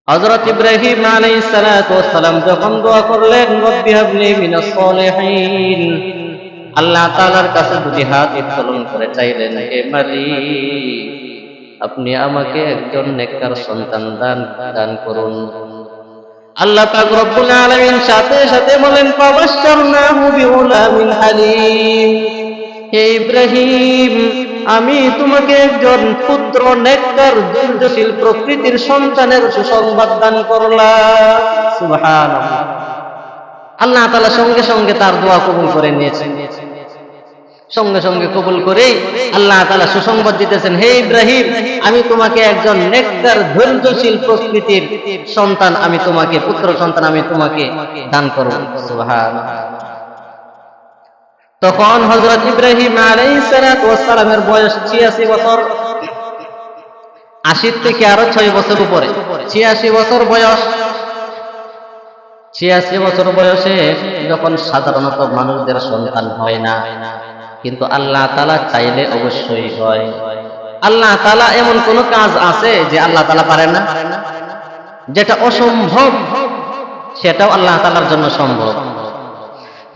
হযরত ইব্রাহিম আলাইহিস সালাতু ওয়াস সালাম যখন দোয়া করলেন, রব্বি হাবলি মিনাস সলিহিন, আল্লাহ তাআলার কাছে দুটি হাত উত্তোলন করে চাইলেন, হে মালিক, আপনি আমাকে একজন নেককার সন্তান দান করুন। আল্লাহ পাক রব্বুল আলামিন সাথে সাথে বলেন, ফাবাশশারনাহু বিগুলামিন হালিম, হে ইব্রাহিম, আমি তোমাকে একজন পুত্র নেককার ধৈর্যশীল প্রকৃতির সন্তানের সুসংবাদ দান করলাম। সুবহানাল্লাহ। আল্লাহ তাআলা সঙ্গে সঙ্গে তার দোয়া কবুল করে নিয়েছেন। সঙ্গে সঙ্গে কবুল করে আল্লাহ তাআলা সুসংবাদ দিতেছেন, হে ইব্রাহিম, আমি তোমাকে একজন নেককার ধৈর্যশীল প্রকৃতির সন্তান, আমি তোমাকে পুত্র সন্তান আমি তোমাকে দান করব। সুবহানাল্লাহ। তখন হযরত ইব্রাহিম আলাইহিস সালাতু ওয়াস সালামের বয়স ৮৬ বছর। ৮০ থেকে আরো ৬ বছর উপরে, ৮৬ বছর বয়স। ৮৬ বছর বয়সে যখন সাধারণত মানুষদের সন্তান হয় না, কিন্তু আল্লাহ তাআলা চাইলে অবশ্যই হয়। আল্লাহ তাআলা এমন কোন কাজ আছে যে আল্লাহ তাআলা পারেন না? যেটা অসম্ভব সেটাও আল্লাহ তাআলার জন্য সম্ভব।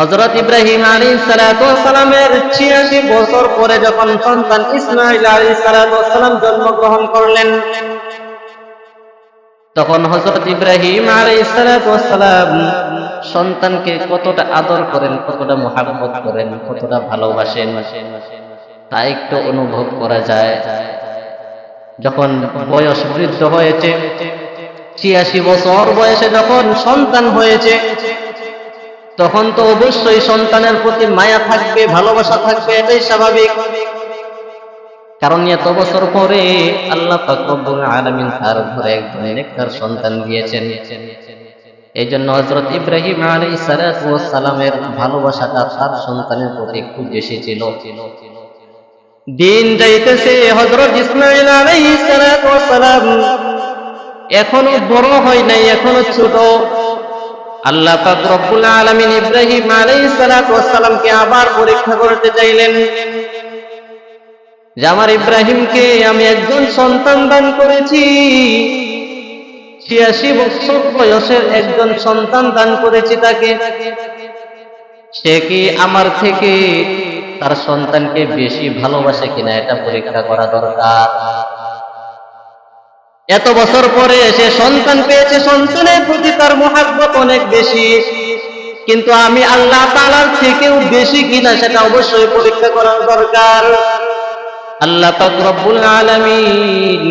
হযরত ইব্রাহিম আলাইহিস সালাতু ওয়াস সালামের ৮৬ বছর পরে যখন সন্তান ইসমাঈল আলাইহিস সালাতু ওয়াস সালাম জন্মগ্রহণ করলেন, তখন হযরত ইব্রাহিম আলাইহিস সালাতু ওয়াস সালাম সন্তানকে কতটা আদর করেন, কতটা মুহাব্বত করেন, কতটা ভালোবাসেন, তা একটু অনুভব করা যায়। যখন বয়স বৃদ্ধ হয়েছে, ৮৬ বছর বয়সে যখন সন্তান হয়েছে, তখন তো অবশ্যই সন্তানের প্রতি মায়া থাকবে, ভালোবাসা থাকবে, এটাই স্বাভাবিক। কারণ এত বছর পরে আল্লাহ পাক রব্বুল আলামিন তার ঘরে একজন নেককার সন্তান দিয়েছেন। এই জন্য হযরত ইব্রাহিম আলাইহিস সালাতু ওয়াস সালামের ভালোবাসাটা তার সন্তানের প্রতি খুব বেশি ছিল। দিন যাইতেছে, হযরত ইসমাঈল আলাইহিস সালাতু ওয়াস সালাম এখনো বড় হয় নাই, এখনো ছোট। আল্লাহ পাক রব্বুল আলামিন ইব্রাহিম আলাইহিস সালাতু ওয়াস সালামকে আবার পরীক্ষা করতে চাইলেন যে আমার ইব্রাহিমকে আমি একজন সন্তান দান করেছি, ৮৬ বছর বয়সের একজন সন্তান দান করেছি তাকে, সে কি আমার থেকে তার সন্তানকে বেশি ভালোবাসে কিনা এটা পরীক্ষা করা দরকার। এত বছর পরে সে সন্তান পেয়েছে, সন্তানের প্রতি তার মুহাব্বত অনেক বেশি, কিন্তু আমি আল্লাহ তাআলার থেকেও বেশি কিনা সেটা অবশ্যই পরীক্ষা করা দরকার। আল্লাহ পাক রব্বুল আলামিন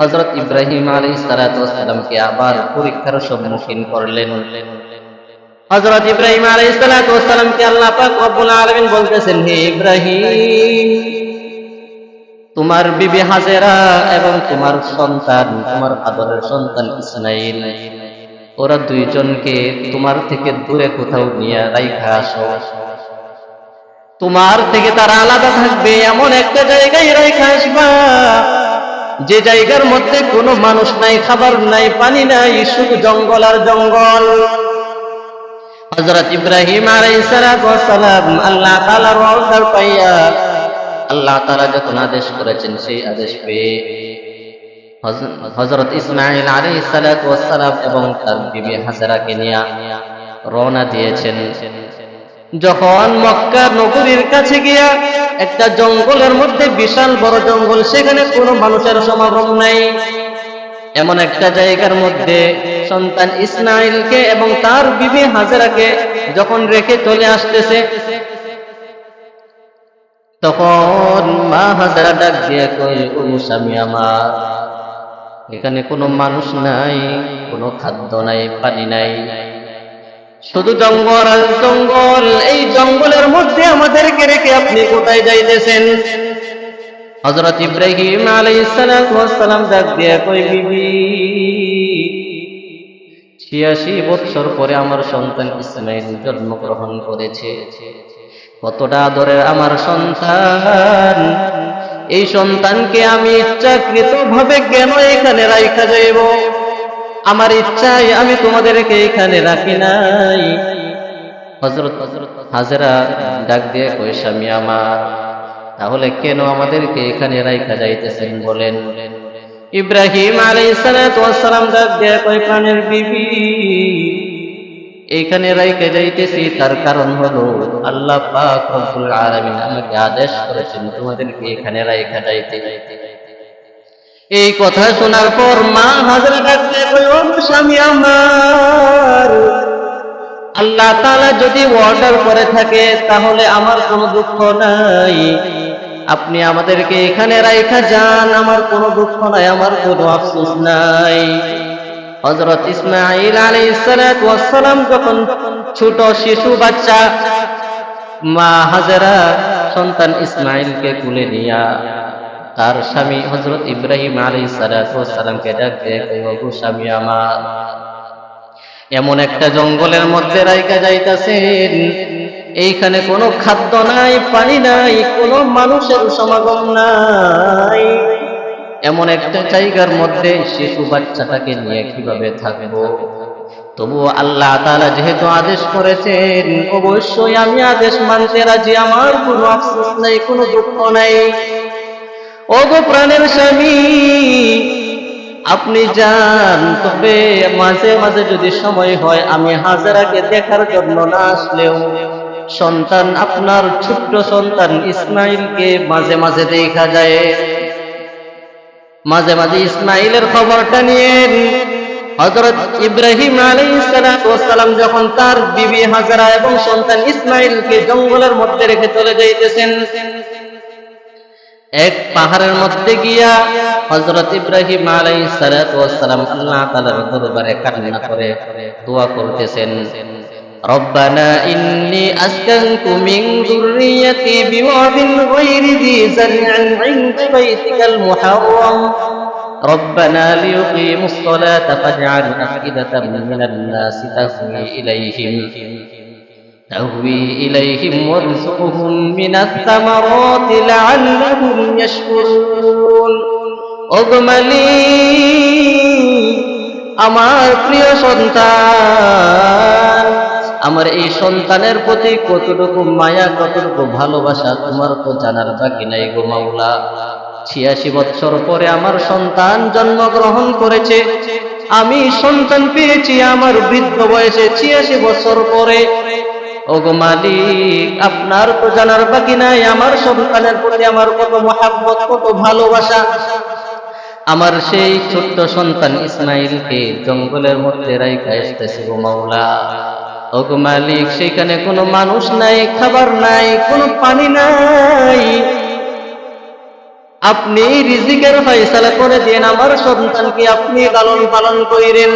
হযরত ইব্রাহিম আলাইহিস সালাতু ওয়াস সালামকে আবার পরীক্ষার সম্মুখীন করলেন। হযরত ইব্রাহিম আলাইহিস সালাতু ওয়াস সালামকে আল্লাহ পাক রব্বুল আলামিন বলতেছেন, হে ইব্রাহিম, তোমার বিবি হাজেরা এবং তোমার সন্তান, তোমার আদরের সন্তান ইসমাঈল, ওরা দুইজনকে তোমার থেকে দূরে কোথাও নিয়ে রাইখা আসো। তোমার থেকে তারা আলাদা থাকবে, এমন একটা জায়গায় রাইখা আসবা যে জায়গার মধ্যে কোনো মানুষ নাই, খাবার নাই, পানি নাই, শুধু জঙ্গল আর জঙ্গল। হযরত ইব্রাহিম আলাইহিস সালাতু ওয়াস সালাম আল্লাহ তাআলার অর্ডার পাইয়া, আল্লাহ তাআলা যখন আদেশ করেছেন সেই আদেশ পেয়ে হযরত ইসমাঈল আলাইহিস সালাতু ওয়াস সালাম এবং তার বিবি হাজেরাকে নিয়ে রওনা দিয়েছেন। যখন মক্কা নগরীর কাছে গিয়া একটা জঙ্গলের মধ্যে, বিশাল বড় জঙ্গল, সেখানে কোনো মানুষের সমাগম নাই, এমন একটা জায়গার মধ্যে সন্তান ইসমাঈলকে এবং তার বিবি হাজেরাকে যখন রেখে চলে আসতেছে, তখন মা হাজেরা ডাক দিয়ে কই, ও স্বামী আমার, এখানে কোনো মানুষ নাই, কোনো খাদ্য নাই, পানি নাই, শুধু জঙ্গল আর জঙ্গল। এই জঙ্গলের মধ্যে আমাদেরকে রেখে আপনি কোথায় যাইতেছেন? হযরত ইব্রাহিম আলাইহিস সালাতু ওয়াস সালাম ডাক দিয়ে কই, বিবি, ৮৬ বছর পরে আমার সন্তান ইসমাঈল জন্মগ্রহণ করেছে, কতটা আদরের আমার সন্তান, এই সন্তানকে আমি ইচ্ছাকৃতভাবে কেন এখানে রাইখা যাইব? আমার ইচ্ছায় আমি তোমাদেরকে এখানে রাখি নাই। হযরত হাজেরা ডাক দিয়ে কই, স্বামী আমার, তাহলে কেন আমাদেরকে এখানে রাইখা যাইতেছেন বলেন? ইব্রাহিম আলাইহিস সালাতু ওয়াস সালাম ডাক দিয়ে কয়, প্রাণের বিবি, এইখানে রাইখা যাইতেছি তার কারণ হলো আল্লাহ পাক রব্বুল আলামিন আমাকে আদেশ করেছেন তোমাদেরকে এখানে রাইখা যাইতে। এই কথা শোনার পর মা হাজরা ডাক দিয়ে কয়, ও স্বামী আমার, আল্লাহ তাআলা যদি অর্ডার করে থাকে তাহলে আমার কোনো দুঃখ নাই, আপনি আমাদেরকে এখানে রাইখা যান, আমার কোনো দুঃখ নাই, আমার কোনো আফসোস নাই। হযরত ইসমাঈল আলাইহিস সালাতু ওয়াস সালাম যখন ছোট শিশু বাচ্চা, মা হাজেরা সন্তান ইসমাঈলকে কোলে নিয়া তার স্বামী হযরত ইব্রাহিম আলাইহিস সালাতু ওয়াস সালামকে ডাক দিয়ে কয়, ওগো স্বামী আমার, এমন একটা জঙ্গলের মধ্যে রাইখা যাইতাছেন, এইখানে কোনো খাদ্য নাই, পানি নাই, কোনো মানুষের সমাগম নাই, এমন একটা জায়গার মধ্যে শিশু বাচ্চাটাকে নিয়ে কিভাবে থাকবো? তবুও আল্লাহ তাআলা যেহেতু আদেশ করেছেন, অবশ্যই আমি আদেশ মানতে রাজি, আমার কোনো আফসোস নাই, কোনো দুঃখ নাই। ওগো প্রাণের স্বামী, আপনি যান, তবে মাঝে মাঝে যদি সময় হয় আমি হাজেরাকে দেখার জন্য না আসলেও সন্তান, আপনার ছোট্ট সন্তান ইসমাঈলকে মাঝে মাঝে দেখা যায়। মাঝে মাঝে ইসমাঈলের খবরটা নিয়েন। হযরত ইব্রাহিম আলাইহিস সালাতু ওয়াস সালাম যখন তার বিবি হাজেরা এবং সন্তান ইসমাঈলকে জঙ্গলের মধ্যে রেখে চলে যাইতেছেন, এক পাহাড়ের মধ্যে গিয়া হযরত ইব্রাহিম আলাইহিস সালাতু ওয়াস সালাম আল্লাহ তাআলার দরবারে কান্না করে দোয়া করতেছেন, রব্বানা ইন্নী আসকানতু মিন যুররিয়্যাতি বিওয়াদিন গায়রি যি যার'ইন 'ইনদা বাইতিকাল মুহাররাম রব্বানা লিয়ুকিমুস সালাতা ফাজ'আল আফইদাতাম মিনান নাসি تهوي إليهم وارزقهم من الثمرات لعلهم يشكرون ওগো মালিক, আমার প্রিয় সন্তান, আমার এই সন্তানের প্রতি কতটুকু মায়া, কতটুকু ভালোবাসা তোমার তো জানার বাকি নাই গো মাওলা। ৮৬ বছর পরে আমার সন্তান জন্মগ্রহণ করেছে, আমি সন্তান পেয়েছি আমার বৃদ্ধ বয়সে ৮৬ বছর পরে। ওগো মালিক, আপনার তো জানার বাকি নাই আমার সন্তানের প্রতি আমার কত মহাব্বত, কত ভালোবাসা। আমার সেই ছোট্ট সন্তান ইসমাঈলকে জঙ্গলের মধ্যে রাইখা আসতেছি গো মাওলা। ওগো মালিক, সেখানে কোনো মানুষ নাই, খাবার নাই, কোনো পানি নাই, আপনি রিজিকের ফয়সালা করে দেন, আমার সন্তানকে আপনি লালন পালন কইরেন।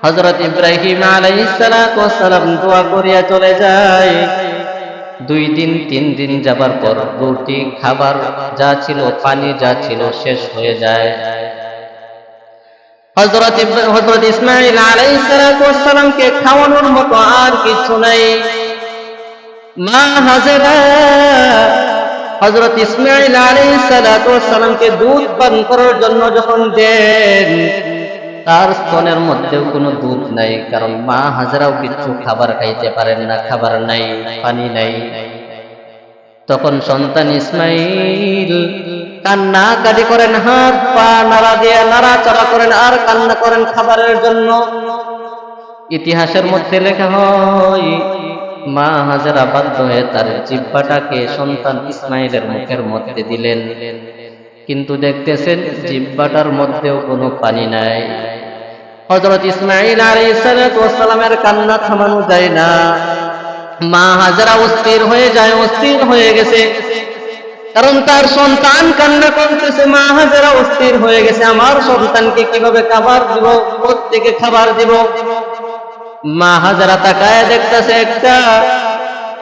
হযরত ইব্রাহিম আলাইহিস সালাতু ওয়াস সালাম দোয়া করিয়া চলে যায়। 2 দিন 3 দিন যাবার পর রুটি, খাবার যা ছিল, পানি যা ছিল শেষ হয়ে যায়। হযরত ইসমাঈল আলাইহিস সালাতু ওয়াস সালামকে খাওয়ানোর মতো আর কিছু নাই। মা হাজেরা হযরত ইসমাঈল আলাইহিস সালাতু ওয়াস সালামকে দুধ পান করার জন্য যখন দেন, তার স্তনের মধ্যেও কোনো দুধ নাই, কারণ মা হাজেরাও কিছু খাবার খাইতে পারেন না, খাবার নাই, পানি নাই। তখন সন্তান ইসমাঈল কান্নাকাটি করেন, হাত পা নাড়া দিয়ে নাড়াচাড়া করেন আর কান্না করেন খাবারের জন্য। ইতিহাসের মধ্যে লেখা হয়, মা হাজেরা বাধ্য হয়ে তার জিহ্বাটাকে সন্তান ইসমাঈলের মুখের মধ্যে দিলেন, কিন্তু দেখতেছেন জিহ্বাটার মধ্যেও কোনো পানি নাই। হযরত ইসমাঈল আলাইহিস সালাতু ওয়াস সালামের কান্না থামানো যায় না। মা হাজেরা অস্থির হয়ে যায়, অস্থির হয়ে গেছে, কারণ তার সন্তান কান্না করতেছে। মা হাজেরা অস্থির হয়ে গেছে, আমার সন্তানকে কিভাবে খাবার দিব, কোত্থেকে খাবার দিব। মা হাজেরা তাকায় দেখতেছে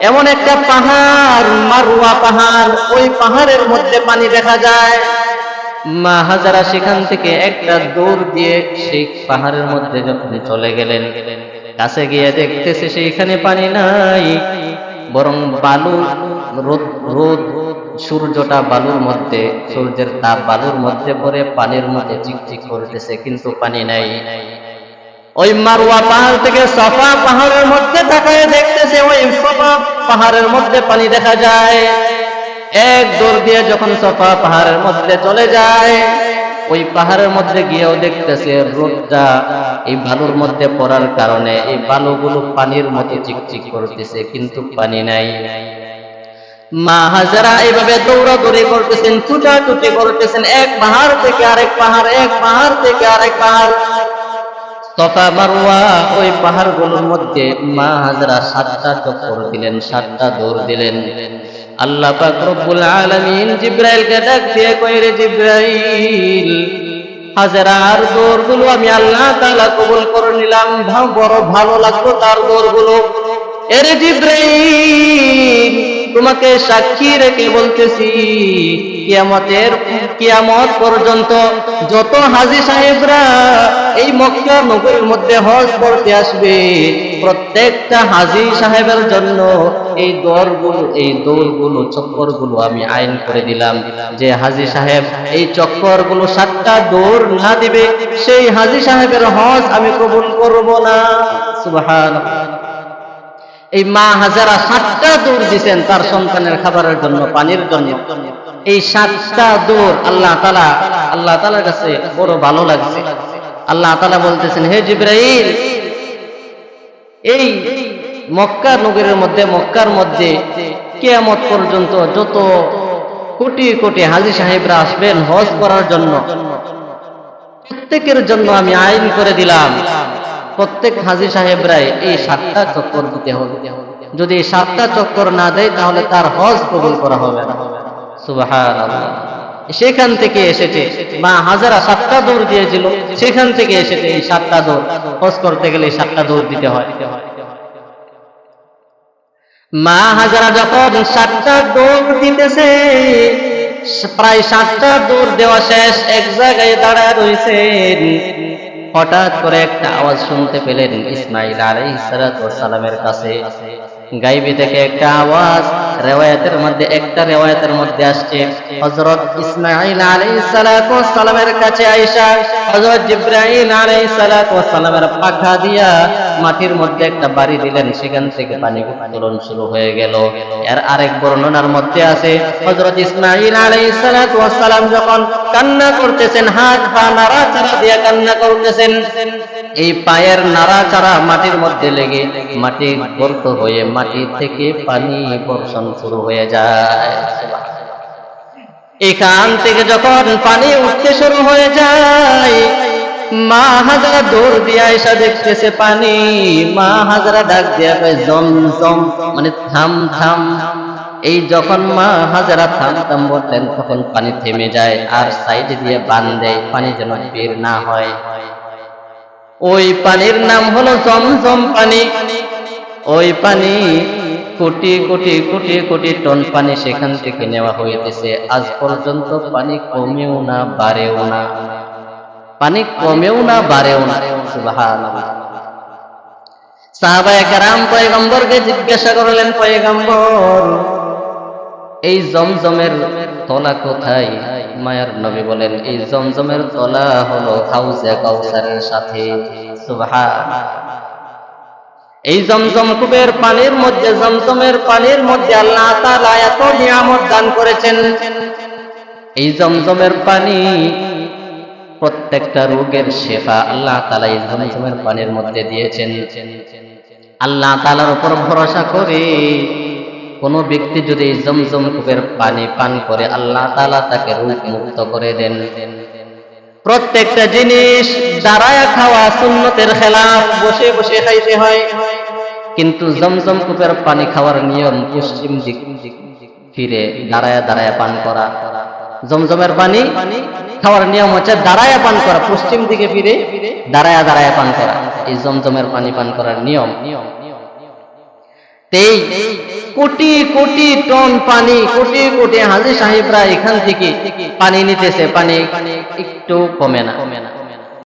এমন একটা পাহাড়, মারওয়া পাহাড়, ওই পাহাড়ের মধ্যে পানি দেখা যায়। মা হাজেরা সেখান থেকে একটা দৌড় দিয়ে সেই পাহাড়ের মধ্যে যখন চলে গেলেন, কাছে গিয়ে দেখতেছে সেইখানে পানি নাই, বরং বালু, রোদ, সূর্যটা বালুর মধ্যে, সূর্যের তাপ বালুর মধ্যে পড়ে পানির মধ্যে চিকচিক করতেছে, কিন্তু পানি নাই। ওই মারওয়া পাহাড় থেকে সাফা পাহাড়ের মধ্যে তাকায় দেখতেছে ওই সাফা পাহাড়ের মধ্যে পানি দেখা যায়। এক দৌড় দিয়ে যখন সাফা পাহাড়ের মধ্যে চলে যায়, ওই পাহাড়ের মধ্যে গিয়েও দেখতেছে রোদটা এই বালুর মধ্যে পড়ার কারণে এই বালুগুলো পানির মতো চিকচিক করতেছে, কিন্তু পানি নাই। মা হাজেরা এইভাবে দৌড়াদৌড়ি করতেছেন, ছুটাছুটি করতেছেন, এক পাহাড় থেকে আরেক পাহাড়, এক পাহাড় থেকে আরেক পাহাড়। সফা মারওয়া ওই পাহাড়গুলোর মধ্যে মা হাজেরা 7টা চক্কর দিলেন, 7টা দৌড় দিলেন। আল্লাহ পাক রব্বুল আলামিন জিবরাইলকে ডাক দিয়ে কই, রে জিবরাইল, হাজেরার দৌড়গুলো আমি আল্লাহ তাআলা কবুল করে নিলাম, বড় ভালো লাগলো তার দৌড়গুলো। এর জিবরাইল, তোমাকে সাক্ষী রেখে বলতেছি, কিয়ামত পর্যন্ত যত হাজী সাহেবরা এই মক্কা নগরীর মধ্যে হজ করতে আসবে, প্রত্যেকটা হাজী সাহেবের জন্য এই দৌড়গুলো চক্করগুলো আমি আইন করে দিলাম, যে হাজী সাহেব এই চক্করগুলো 7টা দৌড় না দিবে, সেই হাজী সাহেবের হজ আমি কবুল করব না। সুবহানাল্লাহ। এই মা হাজেরা 7টা দৌড় দিয়েছেন তার সন্তানের খাবারের জন্য, পানির জন্য। এই 7টা দৌড় আল্লাহ তাআলার কাছে বড় ভালো লাগছে। আল্লাহ তাআলা বলতেছেন, হে জিবরাইল, এই মক্কা নগরীর মধ্যে, মক্কার মধ্যে কিয়ামত পর্যন্ত যত কোটি কোটি হাজী সাহেবরা আসবেন হজ করার জন্য, প্রত্যেকের জন্য আমি আইন করে দিলাম, প্রত্যেক হাজী সাহেবরাই এই 7টা চক্কর দিতে হবে। যদি এই 7টা চক্কর না দেয় তাহলে তার হজ কবুল করা হবে না। সুবহানাল্লাহ। সেখান থেকে এসেছে মা হাজেরা 7টা দৌড় দিয়েছিল, সেখান থেকে এসেছে এই 7টা দৌড়। হজ করতে গেলে 7টা দৌড় দিতে হয়। মা হাজেরা যখন 7টা দৌড় দিতেছে, প্রায় 7টা দৌড় দেওয়া শেষ, এক জায়গায় দাঁড়ায় রয়েছেন। হঠাৎ করে একটা আওয়াজ শুনতে পেলেন ইসমাঈল আলাইহিস সালাতু ওয়াস সালামের কাছে। গায়বী থেকে একটা আওয়াজ, একটা রিওয়ায়াতের মধ্যে আসছে, হযরত ইসমাঈল আলাইহিস সালাতু ওয়াস সালামের কাছে আয়েশা হযরত জিবরাইল আলাইহিস সালাতু ওয়াস সালামের পাখা দিয়া মাটির মধ্যে একটা বাড়ি দিলেন, সেখান থেকে পানি উত্তোলন শুরু হয়ে গেল। এর আরেক বর্ণনার মধ্যে আছে, হযরত ইসমাঈল আলাইহিস সালাতু ওয়াস সালাম যখন কান্না করতেছেন, হাত পা নাড়াচাড়া দিয়ে কান্না করতেছেন, এই পায়ের নাড়াচাড়া মাটির মধ্যে লেগে মাটি গর্ত হয়ে মাটি থেকে পানি বর্ষণ শুরু হয়ে যায়। এখান থেকে যখন পানি উঠতে শুরু হয়ে যায়, মা হাজেরা দৌড় দিয়ে এসে দেখতেছে পানি। মা হাজেরা ডাক দিয়ে কয়, জমজম, মানে থাম থাম। এই যখন মা হাজেরা থাম থাম বললেন, তখন পানি থেমে যায় আর সাইডে দিয়ে বান দেয়, পানি যেন বের না হয়। ওই পানির নাম হলো জমজম পানি। ওই পানি কোটি কোটি কোটি কোটি টন পানি সেখান থেকে নেওয়া হইতেছে। আজ পর্যন্ত পানি কমেও না বাড়েও না, পানি কমেও না বাড়েও না। সুবহানাল্লাহ। সাহাবায়ে কেরাম পয়গম্বরকে জিজ্ঞাসা করলেন, পয়গম্বর, এই জমজমের তলা কোথায়? মায়ার নবী বলেন, এই জমজমের তলা হলো হাউজে কাউসারের সাথে। সুবহানাল্লাহ। এই জমজম কূপের পানির মধ্যে, জমজমের পানির মধ্যে আল্লাহ তাআলা এত নিয়ামত দান করেছেন। এই জমজমের পানি প্রত্যেকটা রোগের শিফা আল্লাহ তাআলা এই জমজমের পানির মধ্যে দিয়েছেন। আল্লাহ তাআলার উপর ভরসা করে কোন ব্যক্তি যদি এই জমজম কূপের পানি পান করে, আল্লাহ তাআলা তাকে রোগ মুক্ত করে দেন। প্রত্যেকটা জিনিস দাঁড়ায় খাওয়া সুন্নতের খেলাফ, বসে বসে খাইতে হয়। কিন্তু জমজম কূপের পানি খাওয়ার নিয়ম পশ্চিম দিক ফিরে দাঁড়ায় দাঁড়ায় পান করা। জমজমের পানি খাওয়ার নিয়ম হচ্ছে দাঁড়ায় পান করা, পশ্চিম দিকে ফিরে দাঁড়ায় দাঁড়ায় পান করা। এই জমজমের পানি পান করার নিয়ম। কোটি কোটি টন পানি, কোটি কোটি হাজী সাহেবরা এখান থেকে পানি নিতেছে, পানি একটু কমে না।